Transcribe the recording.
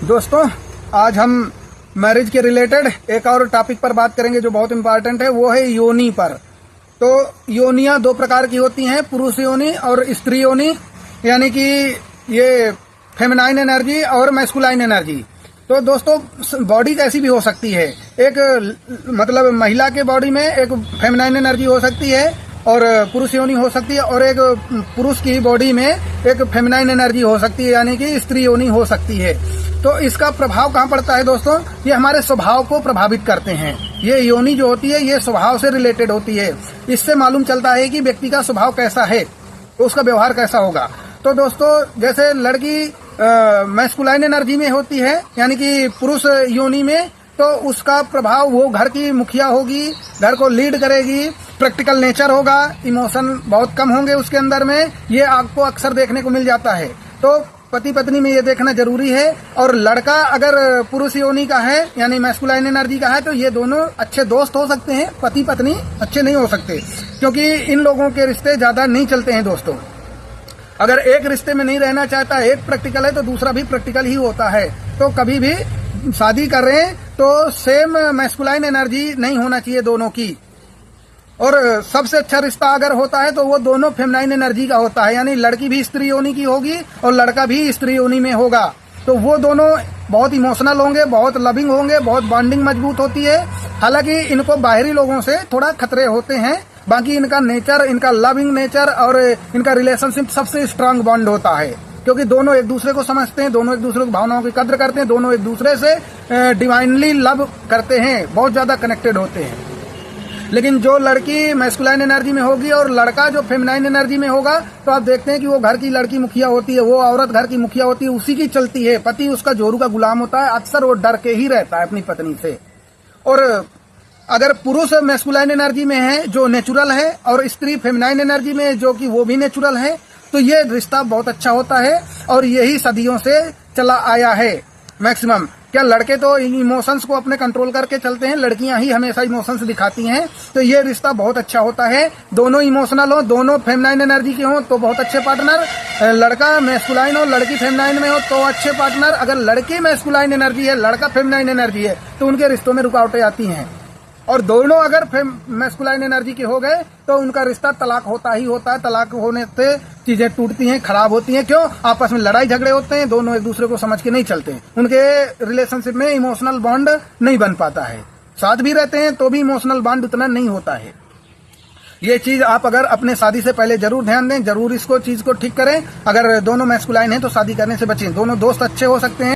दोस्तों, आज हम मैरिज के रिलेटेड एक और टॉपिक पर बात करेंगे जो बहुत इम्पोर्टेंट है। वो है योनि पर। तो योनियां दो प्रकार की होती हैं, पुरुष योनि और स्त्री योनि, यानी कि ये फेमिनाइन एनर्जी और मैस्कुलाइन एनर्जी। तो दोस्तों, बॉडी कैसी भी हो सकती है। एक मतलब महिला के बॉडी में एक फेमिनाइन एनर्जी हो सकती है और पुरुष योनि हो सकती है, और एक पुरुष की बॉडी में एक फेमिनाइन एनर्जी हो सकती है, यानी कि स्त्री योनि हो सकती है। तो इसका प्रभाव कहाँ पड़ता है दोस्तों? ये हमारे स्वभाव को प्रभावित करते हैं। ये योनि जो होती है ये स्वभाव से रिलेटेड होती है। इससे मालूम चलता है कि व्यक्ति का स्वभाव कैसा है, तो उसका व्यवहार कैसा होगा। तो दोस्तों, जैसे लड़की मैस्कुलाइन एनर्जी में होती है, यानी कि पुरुष योनि में, तो उसका प्रभाव वो घर की मुखिया होगी, घर को लीड करेगी, प्रैक्टिकल नेचर होगा, इमोशन बहुत कम होंगे उसके अंदर में। ये आपको अक्सर देखने को मिल जाता है। तो पति पत्नी में ये देखना जरूरी है। और लड़का अगर पुरुष योनि का है, यानी मैस्कुलाइन एनर्जी का है, तो ये दोनों अच्छे दोस्त हो सकते हैं। पति पत्नी अच्छे नहीं हो सकते, क्योंकि इन लोगों के रिश्ते ज्यादा नहीं चलते हैं दोस्तों। अगर एक रिश्ते में नहीं रहना चाहता, एक प्रैक्टिकल है तो दूसरा भी प्रैक्टिकल ही होता है। तो कभी भी शादी कर रहे हैं तो सेम मैस्कुलाइन एनर्जी नहीं होना चाहिए दोनों की। और सबसे अच्छा रिश्ता अगर होता है तो वो दोनों फेमिनाइन एनर्जी का होता है, यानी लड़की भी स्त्री योनि की होगी और लड़का भी स्त्री योनि में होगा। तो वो दोनों बहुत इमोशनल होंगे, बहुत लविंग होंगे, बहुत बॉन्डिंग मजबूत होती है। हालांकि इनको बाहरी लोगों से थोड़ा खतरे होते हैं, बाकी इनका नेचर, इनका लविंग नेचर और इनका रिलेशनशिप सबसे स्ट्रांग बॉन्ड होता है, क्योंकि दोनों एक दूसरे को समझते हैं, दोनों एक दूसरे की भावनाओं की कद्र करते हैं, दोनों एक दूसरे से डिवाइनली लव करते हैं, बहुत ज्यादा कनेक्टेड होते हैं। लेकिन जो लड़की मैस्कुलाइन एनर्जी में होगी और लड़का जो फेमिनाइन एनर्जी में होगा, तो आप देखते हैं कि वो घर की लड़की मुखिया होती है, वो औरत घर की मुखिया होती है, उसी की चलती है। पति उसका जोरू का गुलाम होता है, अक्सर वो डर के ही रहता है अपनी पत्नी से। और अगर पुरुष मैस्कुलाइन एनर्जी में है जो नेचुरल है, और स्त्री फेमिनाइन एनर्जी में जो कि वो भी नेचुरल है, तो ये रिश्ता बहुत अच्छा होता है। और यही सदियों से चला आया है मैक्सिमम। क्या लड़के तो इमोशंस को अपने कंट्रोल करके चलते हैं, लड़कियां ही हमेशा इमोशंस दिखाती हैं। तो ये रिश्ता बहुत अच्छा होता है। दोनों इमोशनल हो, दोनों फेमिनाइन एनर्जी के हो तो बहुत अच्छे पार्टनर। लड़का मैस्कुलाइन हो, लड़की फेमिनाइन में हो तो अच्छे पार्टनर। अगर लड़की मैस्कुलाइन एनर्जी है, लड़का फेमिनाइन एनर्जी है, तो उनके रिश्तों में रुकावटें आती हैं। और दोनों अगर मैस्कुलाइन एनर्जी के हो गए तो उनका रिश्ता तलाक होता ही होता है। तलाक होने से चीजें टूटती हैं, खराब होती हैं। क्यों? आपस में लड़ाई झगड़े होते हैं, दोनों एक दूसरे को समझ के नहीं चलते, उनके रिलेशनशिप में इमोशनल बॉन्ड नहीं बन पाता है। साथ भी रहते हैं तो भी इमोशनल बॉन्ड उतना नहीं होता है। ये चीज आप अगर अपने शादी से पहले जरूर ध्यान दें, जरूर इसको चीज को ठीक करें। अगर दोनों मैस्कुलाइन हैं तो शादी करने से बचें। दोनों दोस्त अच्छे हो सकते हैं।